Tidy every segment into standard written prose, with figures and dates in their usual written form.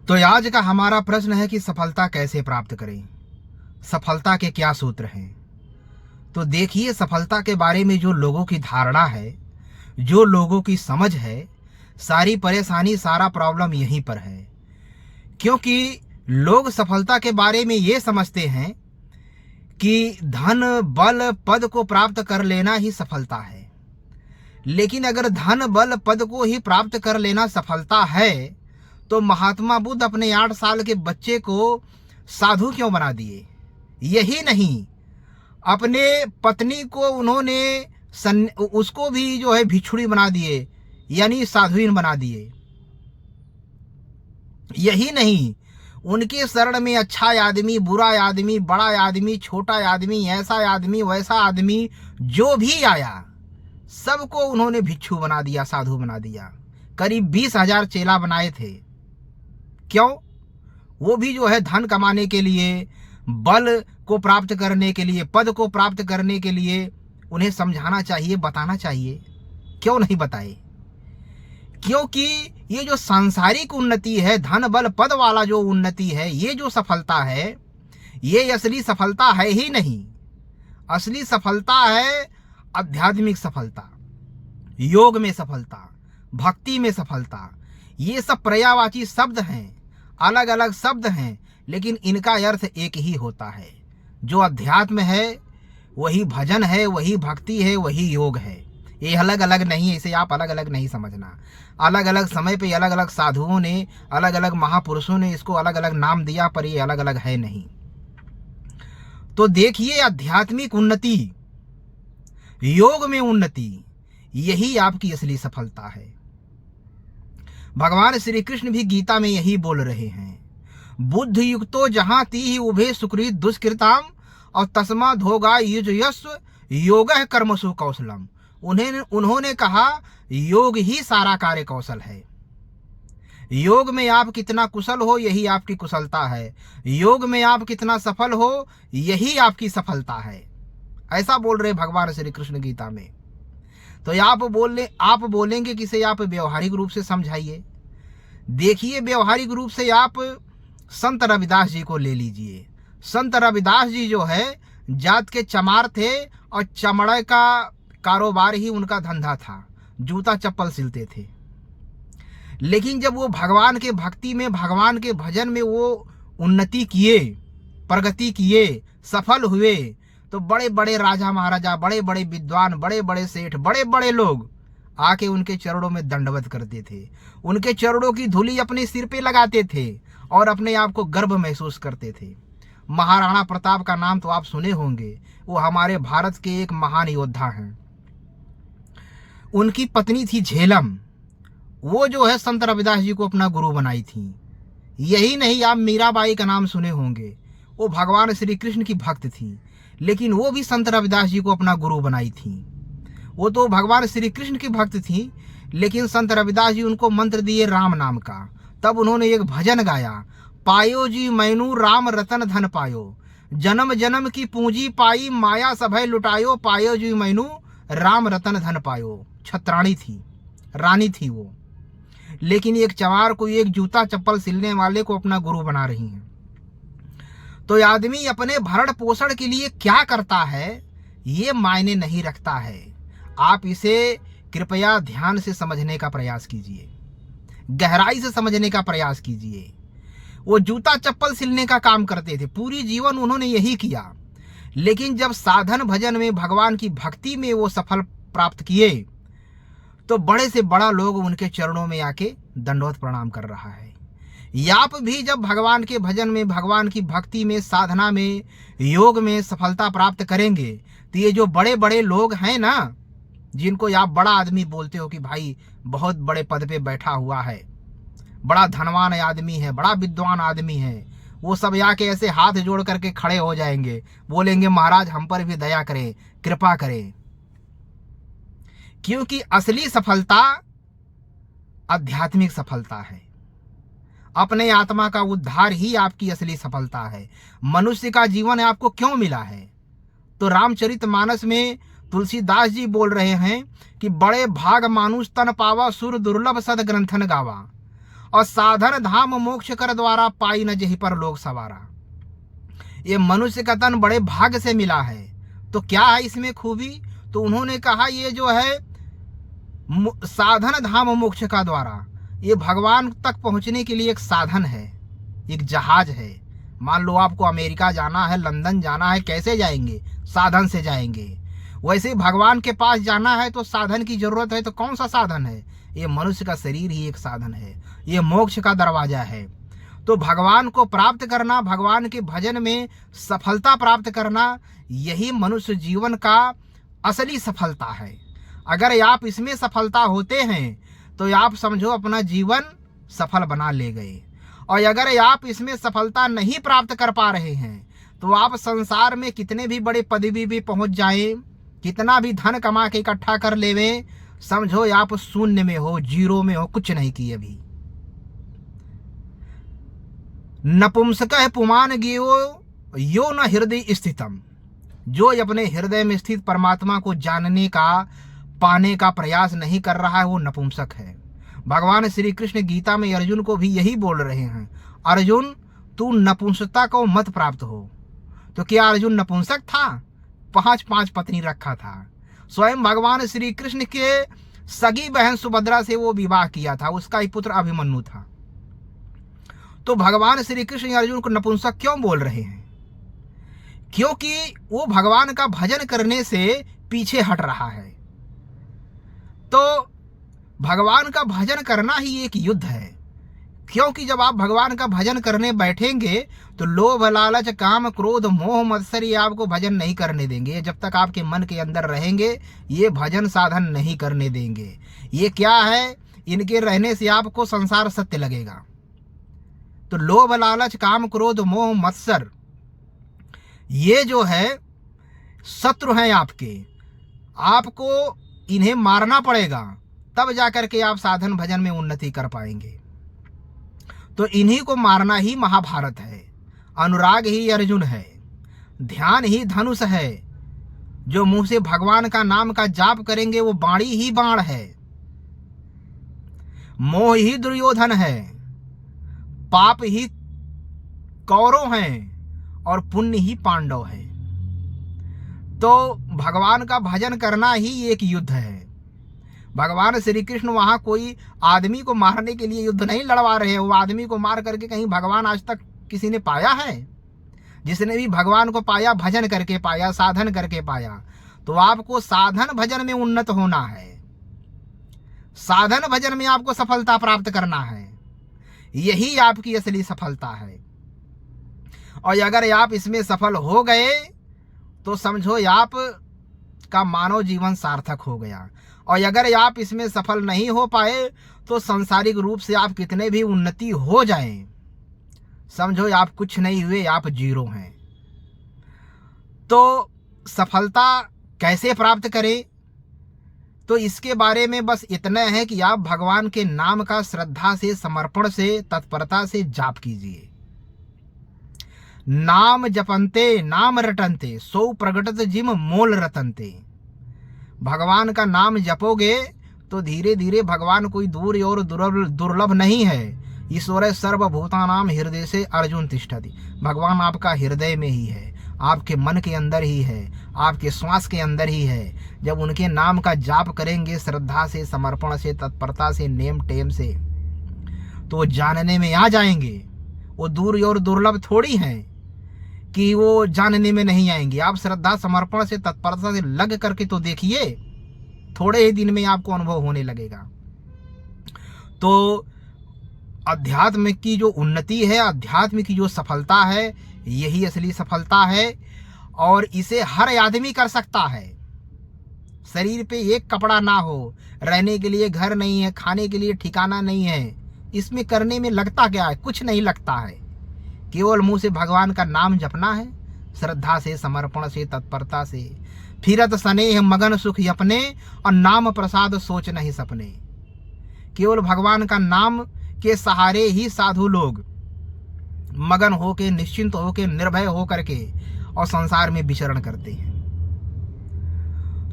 तो आज का हमारा प्रश्न है कि सफलता कैसे प्राप्त करें, सफलता के क्या सूत्र हैं। तो देखिए, सफलता के बारे में जो लोगों की धारणा है, जो लोगों की समझ है, सारी परेशानी, सारा प्रॉब्लम यहीं पर है। क्योंकि लोग सफलता के बारे में ये समझते हैं कि धन, बल, पद को प्राप्त कर लेना ही सफलता है। लेकिन अगर धन, बल, पद को ही प्राप्त कर लेना सफलता है तो महात्मा बुद्ध अपने 8 साल के बच्चे को साधु क्यों बना दिए? यही नहीं, अपने पत्नी को उन्होंने उसको भी जो है भिक्षुणी बना दिए, यानी साधुइन बना दिए। यही नहीं, उनके शरण में अच्छा आदमी, बुरा आदमी, बड़ा आदमी, छोटा आदमी, ऐसा आदमी, वैसा आदमी जो भी आया, सबको उन्होंने भिक्षु बना दिया, साधु बना दिया। करीब 20,000 चेला बनाए थे। क्यों? वो भी जो है धन कमाने के लिए, बल को प्राप्त करने के लिए, पद को प्राप्त करने के लिए उन्हें समझाना चाहिए, बताना चाहिए। क्यों नहीं बताए? क्योंकि ये जो सांसारिक उन्नति है, धन, बल, पद वाला जो उन्नति है, ये जो सफलता है, ये असली सफलता है ही नहीं। असली सफलता है आध्यात्मिक सफलता, योग में सफलता, भक्ति में सफलता। ये सब पर्यायवाची शब्द हैं, अलग अलग शब्द हैं, लेकिन इनका अर्थ एक ही होता है। जो अध्यात्म है वही भजन है, वही भक्ति है, वही योग है। ये अलग अलग नहीं है, इसे आप अलग अलग नहीं समझना। अलग अलग समय पे अलग अलग साधुओं ने, अलग अलग महापुरुषों ने इसको अलग अलग नाम दिया, पर ये अलग अलग है नहीं। तो देखिए, आध्यात्मिक उन्नति, योग में उन्नति, यही आपकी असली सफलता है। भगवान श्री कृष्ण भी गीता में यही बोल रहे हैं, बुद्ध युक्तो जहां तीहि उभे सुकृत दुष्कृताम और तस्माद् होगा युजयस्व योगः कर्मसु कौशलम। उन्होंने कहा, योग ही सारा कार्य कौशल है। योग में आप कितना कुशल हो, यही आपकी कुशलता है। योग में आप कितना सफल हो, यही आपकी सफलता है। ऐसा बोल रहे भगवान श्री कृष्ण गीता में। तो आप बोलेंगे किसे? आप व्यवहारिक रूप से समझाइए। देखिए, व्यवहारिक रूप से आप संत रविदास जी को ले लीजिए। संत रविदास जी जो है जात के चमार थे और चमड़े का कारोबार ही उनका धंधा था, जूता चप्पल सिलते थे। लेकिन जब वो भगवान के भक्ति में, भगवान के भजन में वो उन्नति किए, प्रगति किए, सफल हुए, तो बड़े बड़े राजा महाराजा, बड़े बड़े विद्वान, बड़े बड़े सेठ, बड़े बड़े लोग आके उनके चरणों में दंडवत करते थे, उनके चरणों की धूली अपने सिर पे लगाते थे और अपने आप को गर्व महसूस करते थे। महाराणा प्रताप का नाम तो आप सुने होंगे, वो हमारे भारत के एक महान योद्धा हैं। उनकी पत्नी थी झेलम, वो जो है संत रविदास जी को अपना गुरु बनाई थी। यही नहीं, आप मीराबाई का नाम सुने होंगे, वो भगवान श्री कृष्ण की भक्त थी, लेकिन वो भी संत रविदास जी को अपना गुरु बनाई थी। वो तो भगवान श्री कृष्ण की भक्त थी, लेकिन संत रविदास जी उनको मंत्र दिए राम नाम का। तब उन्होंने एक भजन गाया, पायो जी मैनू राम रतन धन पायो, जन्म जन्म की पूंजी पाई, माया सभय लुटायो, पायो जी मैनू राम रतन धन पायो। छत्राणी थी, रानी थी वो, लेकिन एक चमार को, एक जूता चप्पल सिलने वाले को अपना गुरु बना रही हैं। तो आदमी अपने भरण पोषण के लिए क्या करता है, ये मायने नहीं रखता है। आप इसे कृपया ध्यान से समझने का प्रयास कीजिए, गहराई से समझने का प्रयास कीजिए। वो जूता चप्पल सिलने का काम करते थे, पूरी जीवन उन्होंने यही किया, लेकिन जब साधन भजन में, भगवान की भक्ति में वो सफल प्राप्त किए, तो बड़े से बड़ा लोग उनके चरणों में आके दंडवत प्रणाम कर रहा है। आप भी जब भगवान के भजन में, भगवान की भक्ति में, साधना में, योग में सफलता प्राप्त करेंगे, तो ये जो बड़े बड़े लोग हैं ना, जिनको आप बड़ा आदमी बोलते हो कि भाई बहुत बड़े पद पे बैठा हुआ है, बड़ा धनवान आदमी है, बड़ा विद्वान आदमी है, वो सब आके ऐसे हाथ जोड़ करके खड़े हो जाएंगे, बोलेंगे महाराज हम पर भी दया करें, कृपा करें। क्योंकि असली सफलता आध्यात्मिक सफलता है। अपने आत्मा का उद्धार ही आपकी असली सफलता है। मनुष्य का जीवन आपको क्यों मिला है? तो रामचरितमानस में तुलसीदास जी बोल रहे हैं कि बड़े भाग मानुष तन पावा, सुर दुर्लभ सद ग्रंथन गावा। और साधन धाम मोक्ष कर द्वारा पाई न जही पर लोग सवारा। ये मनुष्य का तन बड़े भाग्य से मिला है। तो क्या है इसमें खूबी? तो उन्होंने कहा ये जो है साधन धाम मोक्ष का द्वारा, ये भगवान तक पहुंचने के लिए एक साधन है, एक जहाज है। मान लो आपको अमेरिका जाना है, लंदन जाना है, कैसे जाएंगे? साधन से जाएंगे। वैसे ही भगवान के पास जाना है तो साधन की जरूरत है। तो कौन सा साधन है? ये मनुष्य का शरीर ही एक साधन है, ये मोक्ष का दरवाजा है। तो भगवान को प्राप्त करना, भगवान के भजन में सफलता प्राप्त करना, यही मनुष्य जीवन का असली सफलता है। अगर आप इसमें सफलता होते हैं तो आप समझो अपना जीवन सफल बना ले गए। और अगर आप इसमें सफलता नहीं प्राप्त कर पा रहे हैं तो आप संसार में कितने भी बड़े पदवी भी पहुंच जाएं, कितना भी धन कमा के इकट्ठा कर लेवें, समझो आप शून्य में हो, जीरो में हो, कुछ नहीं किए अभी। नपुंसकः पुमान गियो यो न हृदय स्थितम। जो अपने हृदय में स्थित परमात्मा को जानने का, पाने का प्रयास नहीं कर रहा है, वो नपुंसक है। भगवान श्री कृष्ण गीता में अर्जुन को भी यही बोल रहे हैं, अर्जुन तू नपुंसकता को मत प्राप्त हो। तो क्या अर्जुन नपुंसक था? 5 पत्नी रखा था। स्वयं भगवान श्री कृष्ण के सगी बहन सुभद्रा से वो विवाह किया था, उसका ही पुत्र अभिमन्यु था। तो भगवान श्री कृष्ण अर्जुन को नपुंसक क्यों बोल रहे हैं? क्योंकि वो भगवान का भजन करने से पीछे हट रहा है। तो भगवान का भजन करना ही एक युद्ध है। क्योंकि जब आप भगवान का भजन करने बैठेंगे तो लोभ, लालच, काम, क्रोध, मोह, मत्सर ये आपको भजन नहीं करने देंगे। जब तक आपके मन के अंदर रहेंगे ये भजन साधन नहीं करने देंगे। ये क्या है? इनके रहने से आपको संसार सत्य लगेगा। तो लोभ, लालच, काम, क्रोध, मोह, मत्सर ये जो है शत्रु हैं आपके। आपको इन्हें मारना पड़ेगा, तब जाकर के आप साधन भजन में उन्नति कर पाएंगे। तो इन्हीं को मारना ही महाभारत है। अनुराग ही अर्जुन है, ध्यान ही धनुष है। जो मुंह से भगवान का नाम का जाप करेंगे वो बाणी ही बाण है। मोह ही दुर्योधन है, पाप ही कौरव हैं और पुण्य ही पांडव है। तो भगवान का भजन करना ही एक युद्ध है। भगवान श्री कृष्ण वहां कोई आदमी को मारने के लिए युद्ध नहीं लड़वा रहे हैं। वो आदमी को मार करके कहीं भगवान आज तक किसी ने पाया है? जिसने भी भगवान को पाया भजन करके पाया, साधन करके पाया। तो आपको साधन भजन में उन्नत होना है, साधन भजन में आपको सफलता प्राप्त करना है। यही आपकी असली सफलता है। और अगर आप इसमें सफल हो गए तो समझो आप का मानव जीवन सार्थक हो गया। और अगर आप इसमें सफल नहीं हो पाए तो सांसारिक रूप से आप कितने भी उन्नति हो जाएं, समझो आप कुछ नहीं हुए, आप जीरो हैं। तो सफलता कैसे प्राप्त करें? तो इसके बारे में बस इतना है कि आप भगवान के नाम का श्रद्धा से, समर्पण से, तत्परता से जाप कीजिए। नाम जपंते नाम रटंते सो प्रगटत जिम मोल रतनते। भगवान का नाम जपोगे तो धीरे धीरे भगवान कोई दूर और दुर्लभ नहीं है। ईश्वर सर्वभूतानाम हृदय से अर्जुन तिष्ठति। भगवान आपका हृदय में ही है, आपके मन के अंदर ही है, आपके श्वास के अंदर ही है। जब उनके नाम का जाप करेंगे श्रद्धा से, समर्पण से, तत्परता से, नेम टेम से, तो जानने में आ जाएंगे। वो दूर और दुर्लभ थोड़ी हैं कि वो जानने में नहीं आएंगे। आप श्रद्धा, समर्पण से, तत्परता से लग करके तो देखिए, थोड़े ही दिन में आपको अनुभव होने लगेगा। तो अध्यात्म की जो उन्नति है, अध्यात्म की जो सफलता है, यही असली सफलता है। और इसे हर आदमी कर सकता है। शरीर पे एक कपड़ा ना हो, रहने के लिए घर नहीं है, खाने के लिए ठिकाना नहीं है, इसमें करने में लगता क्या है? कुछ नहीं लगता है। केवल मुंह से भगवान का नाम जपना है, श्रद्धा से, समर्पण से, तत्परता से। फिरत स्नेह मगन सुख अपने और नाम प्रसाद सोच नहीं सपने। केवल भगवान का नाम के सहारे ही साधु लोग मगन होके, निश्चिंत होके, निर्भय होकर के और संसार में विचरण करते हैं।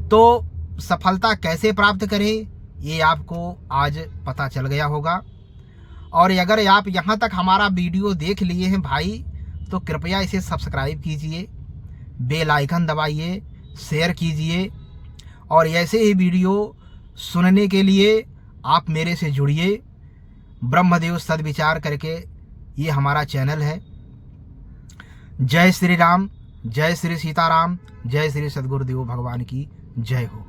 तो सफलता कैसे प्राप्त करें ये आपको आज पता चल गया होगा। और अगर आप यहाँ तक हमारा वीडियो देख लिए हैं भाई, तो कृपया इसे सब्सक्राइब कीजिए, बेल आइकन दबाइए, शेयर कीजिए, और ऐसे ही वीडियो सुनने के लिए आप मेरे से जुड़िए। ब्रह्मदेव सद्विचार करके ये हमारा चैनल है। जय श्री राम, जय श्री सीताराम, जय श्री सद्गुरुदेव भगवान की जय हो।